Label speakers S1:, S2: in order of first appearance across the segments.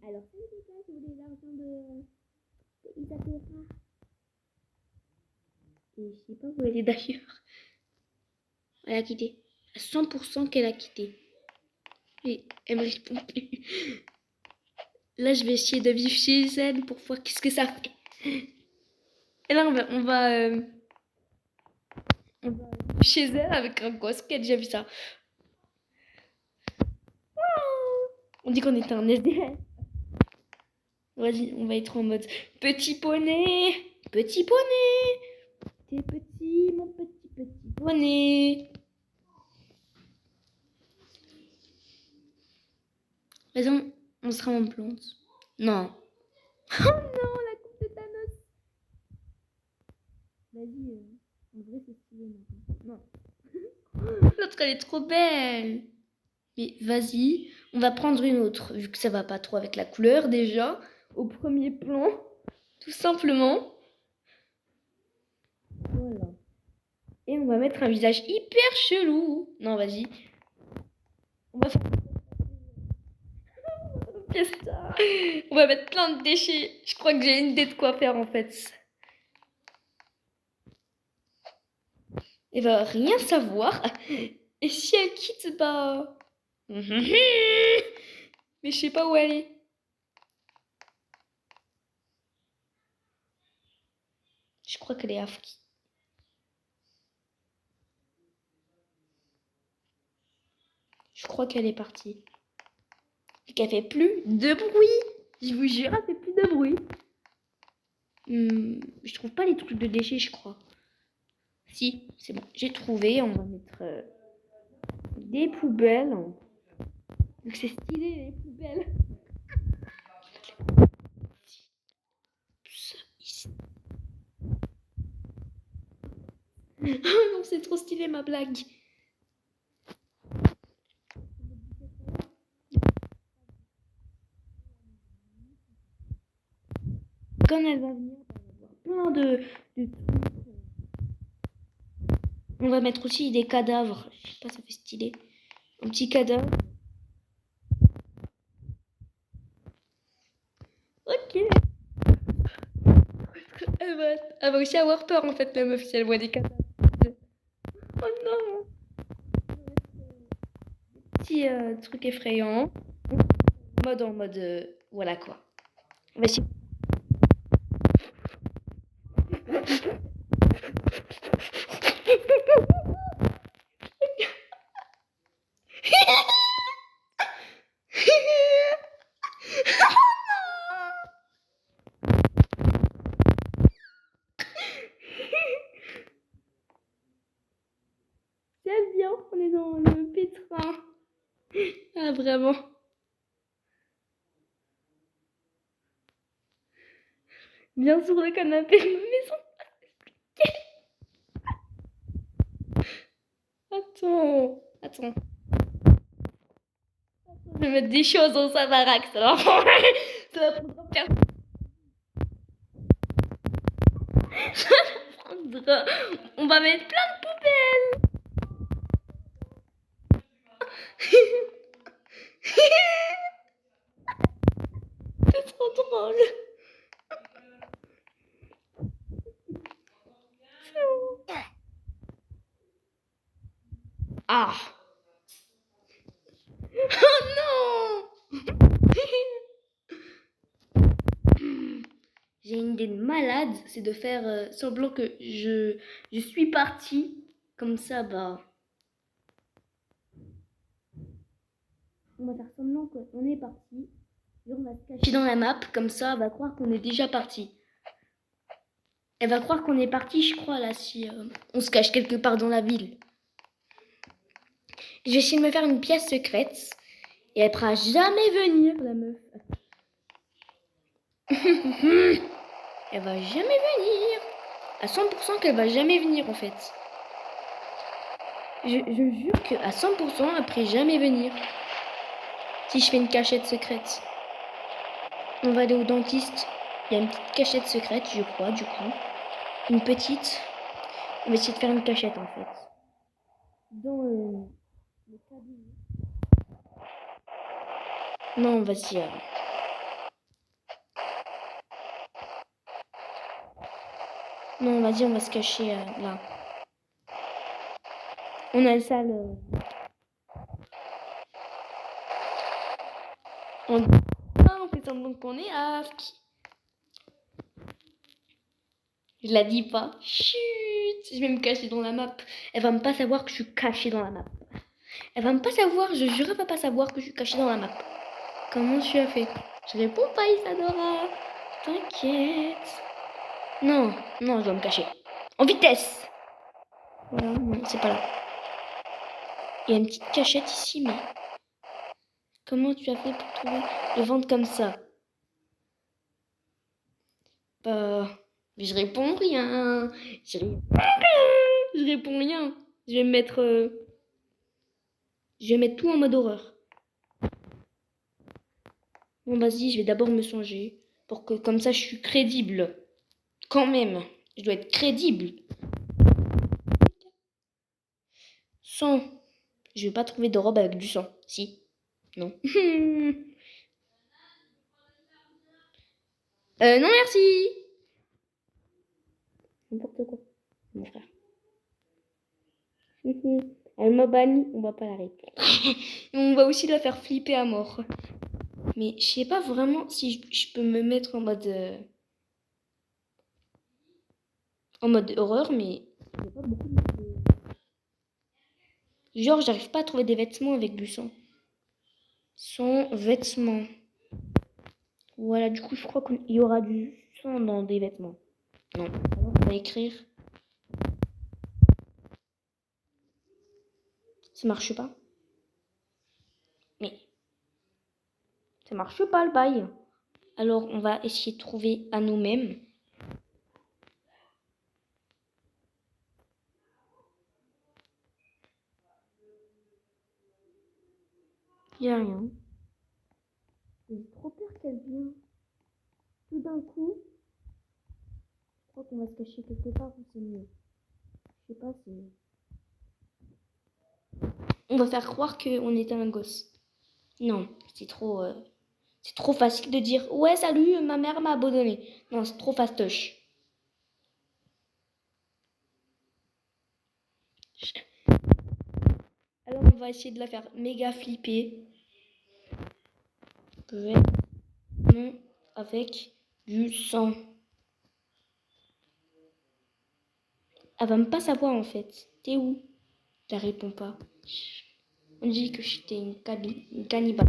S1: Alors, c'est les gars, je voulais l'argent de Isabella. Et je sais pas où elle est d'ailleurs. Elle a quitté. À 100% qu'elle a quitté. Et elle me répond plus. Là, je vais essayer de vivre chez elle pour voir qu'est-ce que ça fait. Et là, on va vivre chez elle avec un gosse qui a déjà vu ça. On dit qu'on était un SDF. Vas-y, on va être en mode petit poney. Petit poney. T'es petit, mon petit poney. Raison, on sera en plante. Non. Oh non, la coupe de Thanos. Vas-y, en vrai, c'est stylé maintenant. Non. L'autre, elle est trop belle. Mais vas-y, on va prendre une autre, vu que ça va pas trop avec la couleur déjà. Au premier plan, tout simplement. Voilà. Et on va mettre un visage hyper chelou. Non, vas-y. On va faire... Fiesta. On va mettre plein de déchets. Je crois que j'ai une idée de quoi faire en fait. Elle va rien savoir. Et si elle quitte, bah... Mais je sais pas où elle est. Je crois qu'elle est Afki. Je crois qu'elle est partie. Et qu'elle fait plus de bruit. Je vous jure, elle fait plus de bruit. Je trouve pas les trucs de déchets, je crois. Si, c'est bon. J'ai trouvé. On va mettre des poubelles. Donc c'est stylé, les poubelles. Tout ça ici. Oh non, c'est trop stylé ma blague. Quand elle va venir, on va avoir plein de trucs. On va mettre aussi des cadavres. Je sais pas, ça fait stylé. Un petit cadavre. Ok. Elle va aussi avoir peur en fait, la meuf, si elle voit des cadavres. Oh non. Petit truc effrayant. En mode voilà quoi. On va essayer. C'est bien, on est dans le pétrin. Ah vraiment. Bien sur le canapé de ma maison. Attends. Je vais mettre des choses dans sa baraque, ça va prendre On va mettre plein de poubelles. C'est trop drôle. Ah. Oh non. J'ai une idée de malade, c'est de faire semblant que je suis partie. Comme ça, bah... On va faire semblant qu'on est parti. Et on va se cacher dans la map, comme ça, elle va croire qu'on est déjà parti. Elle va croire qu'on est parti, je crois, là, si on se cache quelque part dans la ville. Je vais essayer de me faire une pièce secrète. Et elle pourra jamais venir, la meuf. Elle va jamais venir. À 100% qu'elle va jamais venir, en fait. Je jure qu'à 100%, elle pourrait jamais venir. Si je fais une cachette secrète. On va aller au dentiste. Il y a une petite cachette secrète, je crois, du coup. Une petite. On va essayer de faire une cachette, en fait. Dans le cabinet. Non, vas-y. Non, vas-y, on va se cacher là. On a le salle. On fait semblant qu'on est Afk. Je la dis pas. Chut. Je vais me cacher dans la map. Elle va même pas savoir que je suis cachée dans la map. Elle va même pas savoir, je jure, elle va pas savoir que je suis cachée dans la map. Comment tu as fait? Je réponds pas, Isadora. T'inquiète. Non, non, je dois me cacher. En vitesse. Voilà, non, c'est pas là. Il y a une petite cachette ici, mais... Comment tu as fait pour trouver le ventre comme ça? Bah... Je réponds rien. Je réponds rien. Je vais mettre... Je vais mettre tout en mode horreur. Bon, vas-y, je vais d'abord me songer. Pour que, comme ça, je suis crédible. Quand même. Je dois être crédible. 100. Je vais pas trouver de robe avec du sang. Si. Non. Non, merci. N'importe quoi. Mon frère. Elle m'a banni. On va pas l'arrêter. Et on va aussi la faire flipper à mort. Mais je sais pas vraiment si je peux me mettre en mode horreur, mais il y a pas beaucoup de... Genre, j'arrive pas à trouver des vêtements avec du sang. Sans vêtements. Voilà, du coup, je crois qu'il y aura du sang dans des vêtements. Non. Alors, on va écrire. Ça marche pas. Mais ça marche pas le bail. Alors, on va essayer de trouver à nous-mêmes. Il n'y a rien. J'ai trop peur qu'elle vienne. Tout d'un coup, je crois qu'on va se cacher quelque part où c'est mieux. Je sais pas, c'est... On va faire croire qu'on était un gosse. Non, c'est trop facile de dire « Ouais, salut, ma mère m'a abandonné. » Non, c'est trop fastoche. Alors, on va essayer de la faire méga flipper. Non, avec du sang. Elle va même pas savoir, en fait. T'es où? Elle répond pas. On dit que j'étais une cannibale.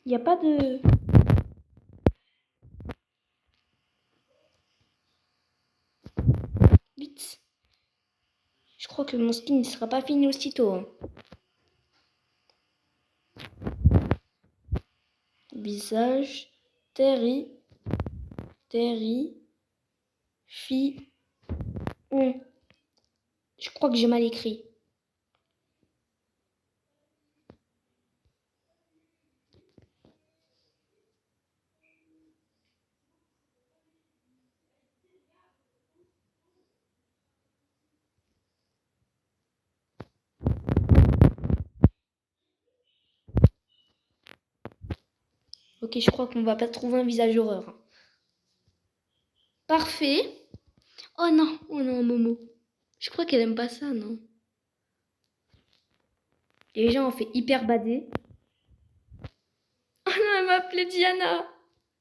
S1: Il n'y a pas de... Vite. Je crois que mon skin ne sera pas fini aussitôt. Hein. Visage. Terry. Fille. Je crois que j'ai mal écrit. Ok, je crois qu'on va pas trouver un visage horreur. Parfait. Oh non, Momo. Je crois qu'elle aime pas ça, non? Les gens ont fait hyper badé. Oh non, elle m'a appelé Diana.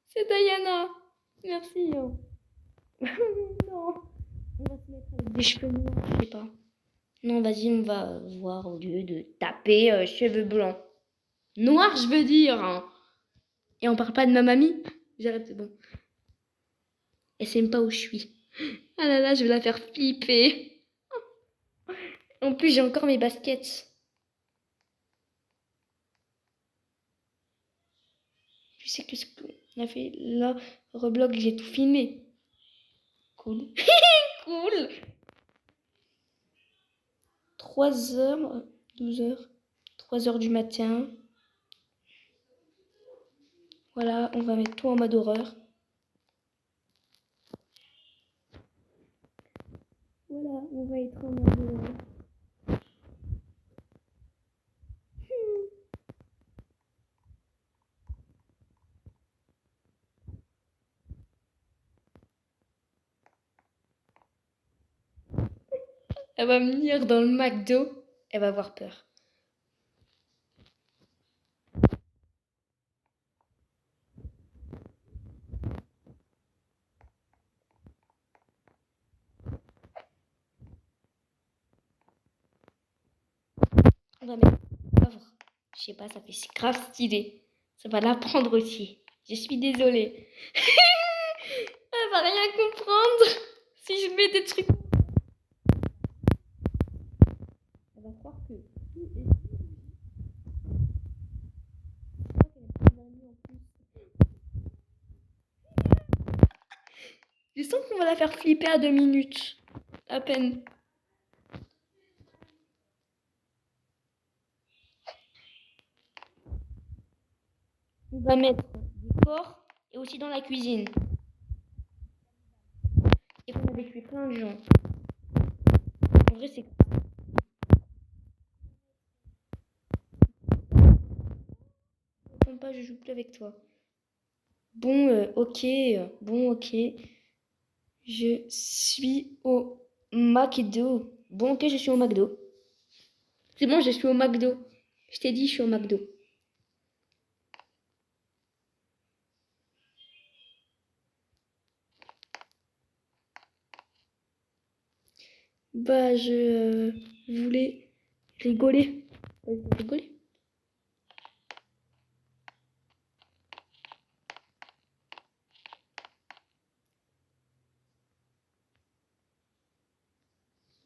S1: C'est Diana. Merci. Oh. Non. On va se mettre avec des cheveux noirs, je sais pas. Non, vas-y, on va voir au lieu de taper cheveux blancs. Noirs, je veux dire. Hein. Et on parle pas de ma mamie. J'arrête, c'est bon. Elle sait même pas où je suis. Ah là là, je vais la faire flipper. En plus, j'ai encore mes baskets. Tu sais que ce qu'on a fait là, Roblox, j'ai tout filmé. Cool. Cool. 3h, 12h, 3h du matin. Voilà, on va mettre tout en mode horreur. Voilà, on va être en mode... Elle va venir dans le McDo, elle va avoir peur. On va mettre je sais pas, ça fait grave stylé. Ça va l'apprendre aussi. Je suis désolée. Elle va rien comprendre si je mets des trucs. Elle va croire que tout est... Je sens qu'on va la faire flipper à 2 minutes. À peine. On va mettre du porc et aussi dans la cuisine. Et qu'on avait tué plein de gens. En vrai, c'est... Pas, je joue plus avec toi. Bon, ok. Bon, ok. Je suis au McDo. Bon, ok, je suis au McDo. C'est bon, je suis au McDo. Je t'ai dit, je suis au McDo. Bah, je voulais rigoler. Rigoler.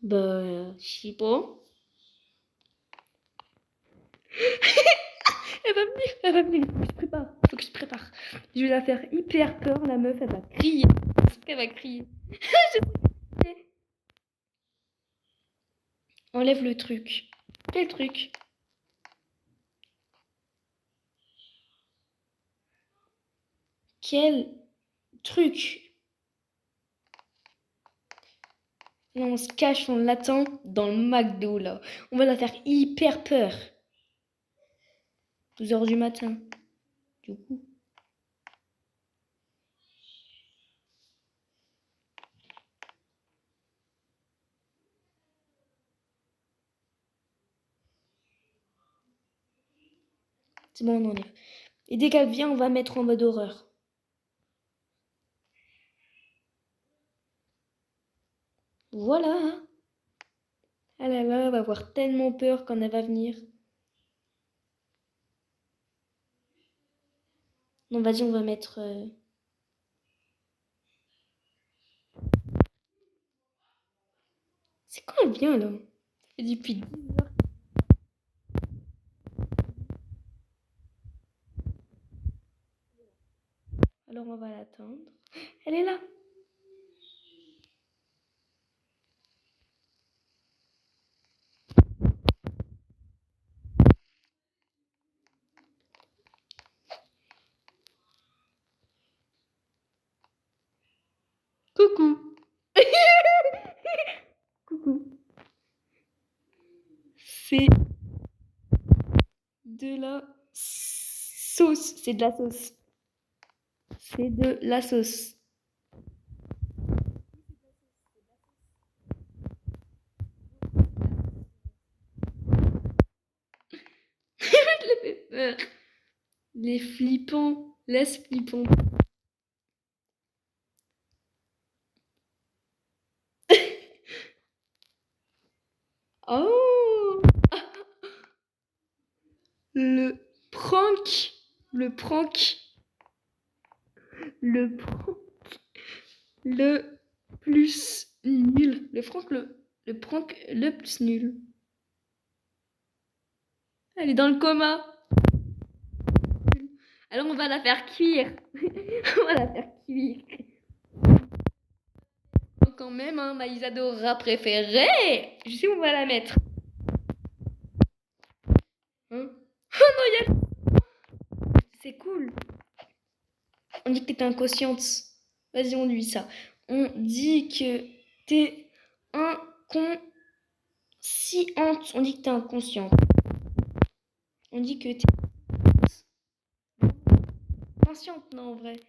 S1: Bah, je sais pas. Elle va venir. Faut que je prépare. Je vais la faire hyper peur, la meuf, elle va crier. Elle va crier. Enlève le truc. Quel truc? Quel truc? Non, on se cache, on l'attend dans le McDo, là. On va la faire hyper peur. 12h du matin. Du coup. C'est bon, on enlève. Et dès qu'elle vient, on va mettre en mode horreur. Voilà. Ah là là, elle va avoir tellement peur quand elle va venir. Non, vas-y, on va mettre... C'est quand elle vient, là? Ça fait depuis 10h. Alors, on va l'attendre. Elle est là. Coucou. Coucou. C'est de la sauce. C'est de la sauce. C'est de la sauce. Je l'ai fait peur. Les flippants. Laisse flippant. Oh. Le prank. Le prank. Le prank. Le plus nul. Le prank le plus nul. Elle est dans le coma. Alors on va la faire cuire. On va la faire cuire. Quand même, hein, ma Isadora préférée. Je sais où on va la mettre. Hein? Oh non, il y a... C'est cool. On dit que t'es inconsciente. Vas-y, on lui ça. On dit que t'es inconsciente. On dit que t'es inconsciente. On dit que t'es consciente, non, en vrai.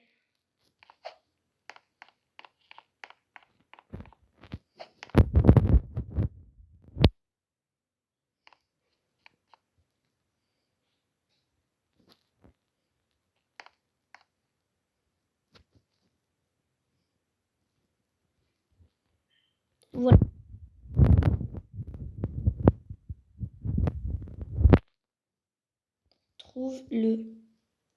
S1: Voilà. Trouve le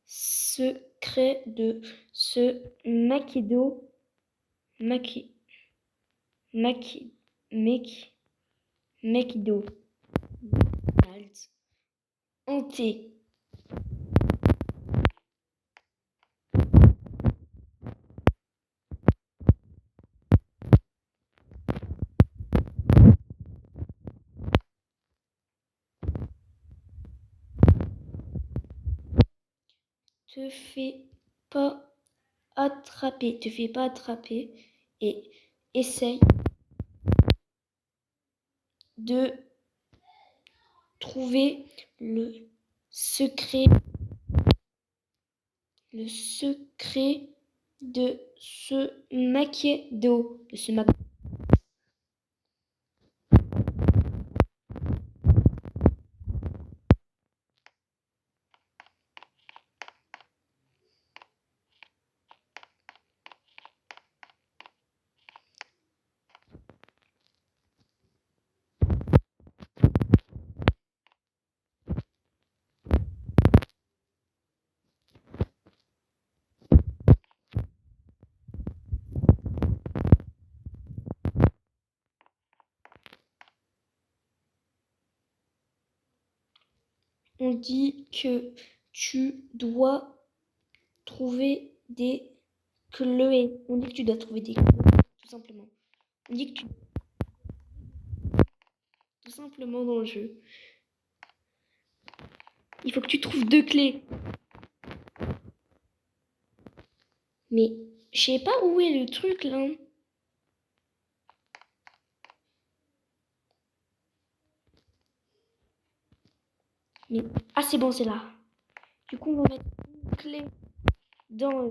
S1: secret de ce maquido. Maquido. Hanté. Te fais pas attraper et essaye de trouver le secret de ce maquido. On dit que tu dois trouver des clés. On dit que tu dois trouver des clés, tout simplement. On dit que tu... Tout simplement dans le jeu. Il faut que tu trouves 2 clés. Mais je sais pas où est le truc là. Mais... Ah c'est bon, c'est là. Du coup on va mettre une clé dans...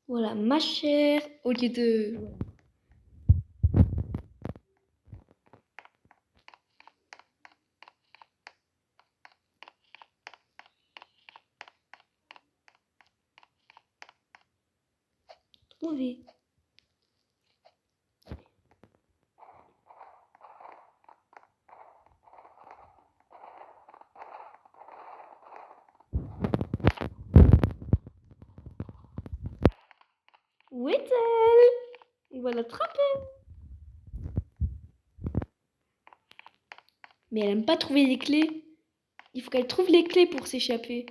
S1: Voilà, ma chère, au lieu de... Trouver. Où est-elle? On va l'attraper. Mais elle aime pas trouver les clés. Il faut qu'elle trouve les clés pour s'échapper.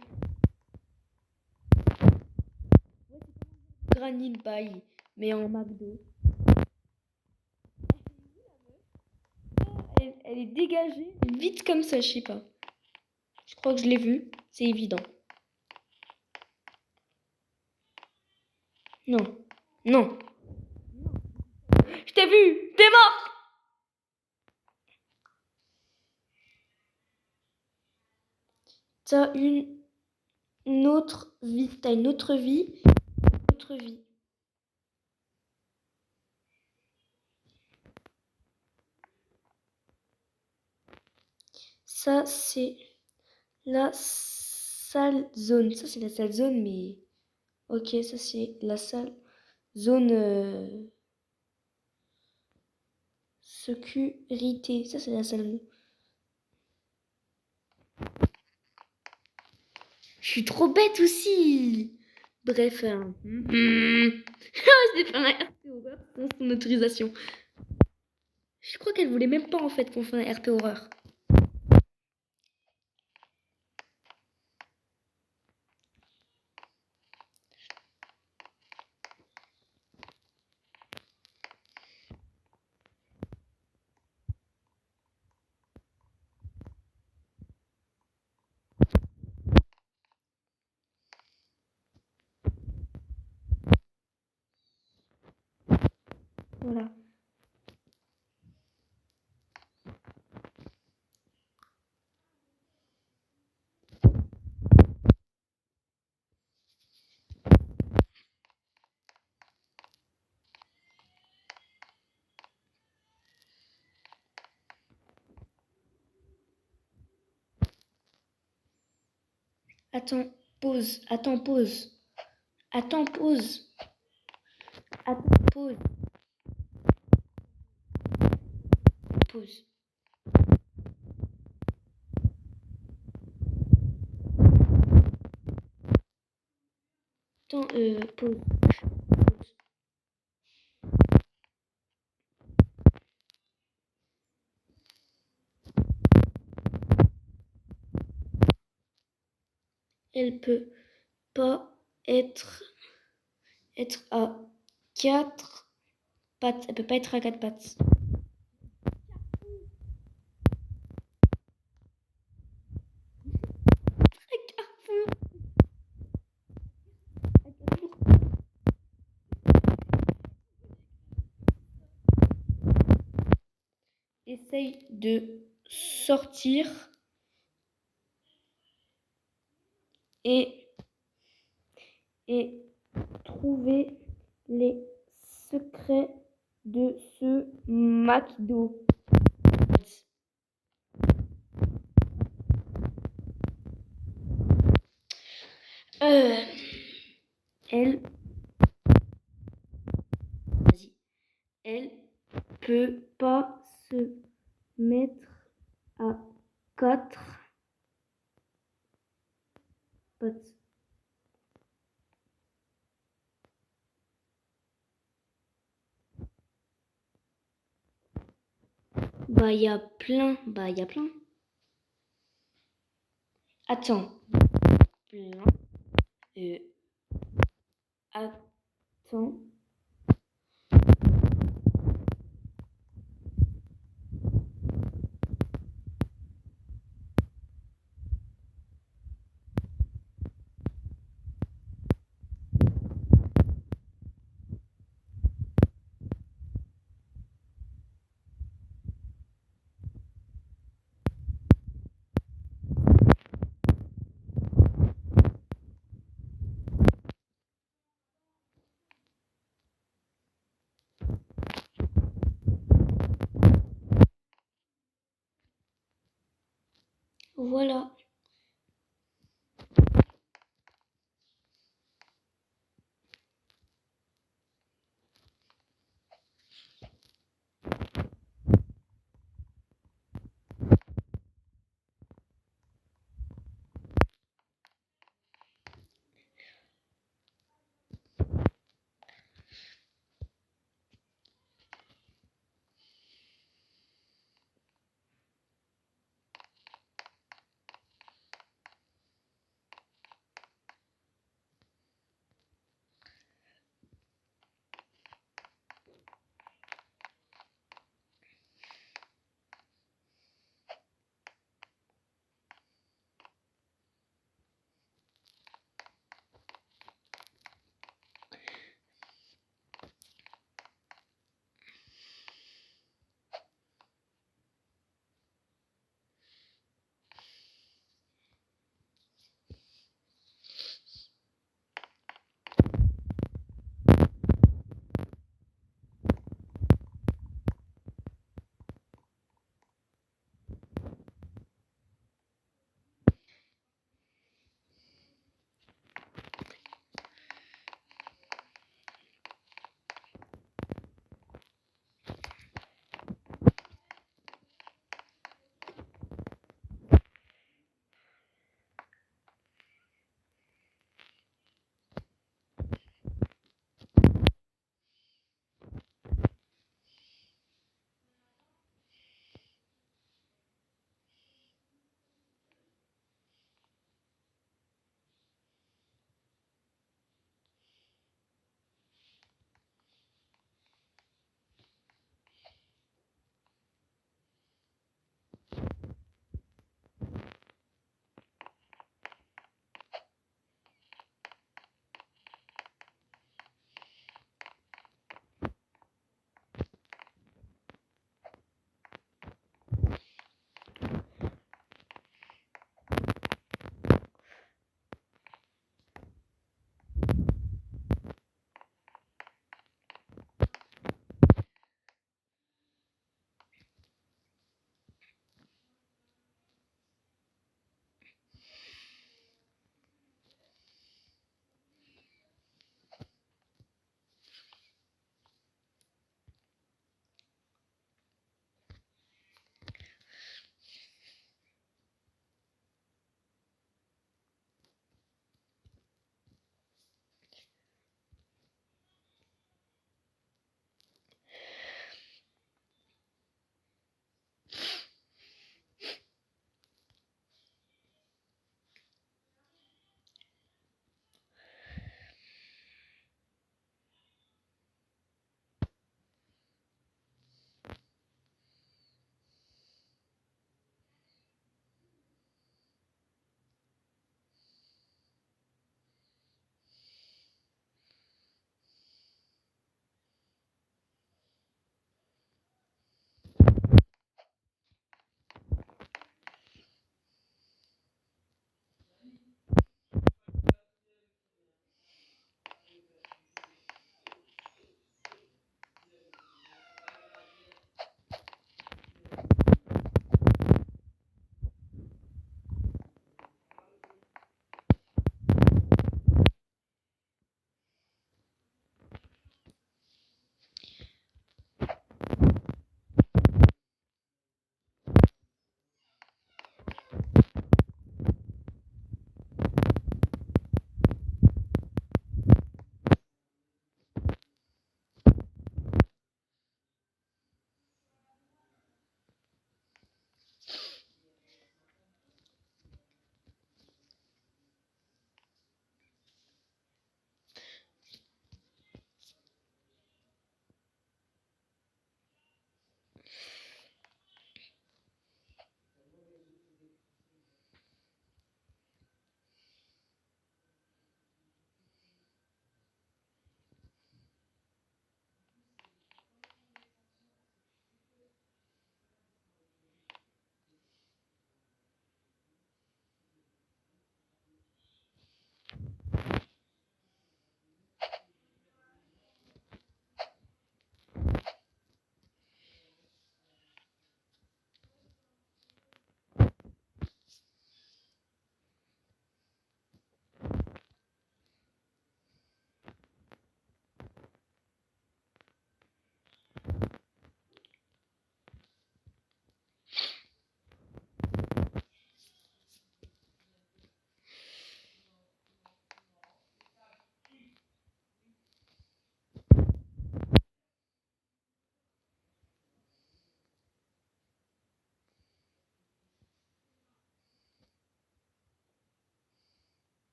S1: Granny Pie, mais en McDo. Elle est dégagée, vite comme ça, je sais pas. Je crois que je l'ai vue, c'est évident. Non, non. Je t'ai vu, t'es mort. T'as une autre vie, t'as une autre vie, une autre vie. Ça, c'est la sale zone. Ça, c'est la sale zone, mais... Ok, ça, c'est la sale zone... sécurité. Ça, c'est la sale Je suis trop bête aussi. Bref. Je l'ai fait un RP horreur sans son autorisation. Je crois qu'elle voulait même pas en fait qu'on fasse un RP horreur. Voilà. Attends, pause. Attends, pause. Attends, pause. Attends, pause. Pause. Attends, pause. Pause. Elle peut pas être à 4 pattes. Elle peut pas être à 4 pattes. Essaye de sortir et trouver les secrets de ce McDo. Elle peut pas se mettre à 4 pattes. Bah, il y a plein. Attends. Plein. Attends. Voilà.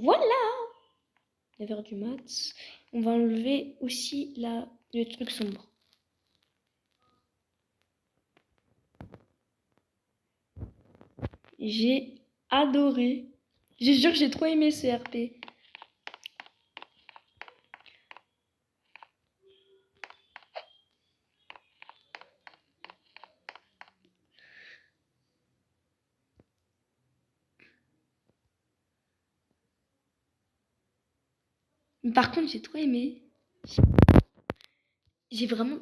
S1: Voilà! 9h du mat. On va enlever aussi le truc sombre. J'ai adoré. Je jure que j'ai trop aimé ce RP. Par contre, j'ai trop aimé. J'ai vraiment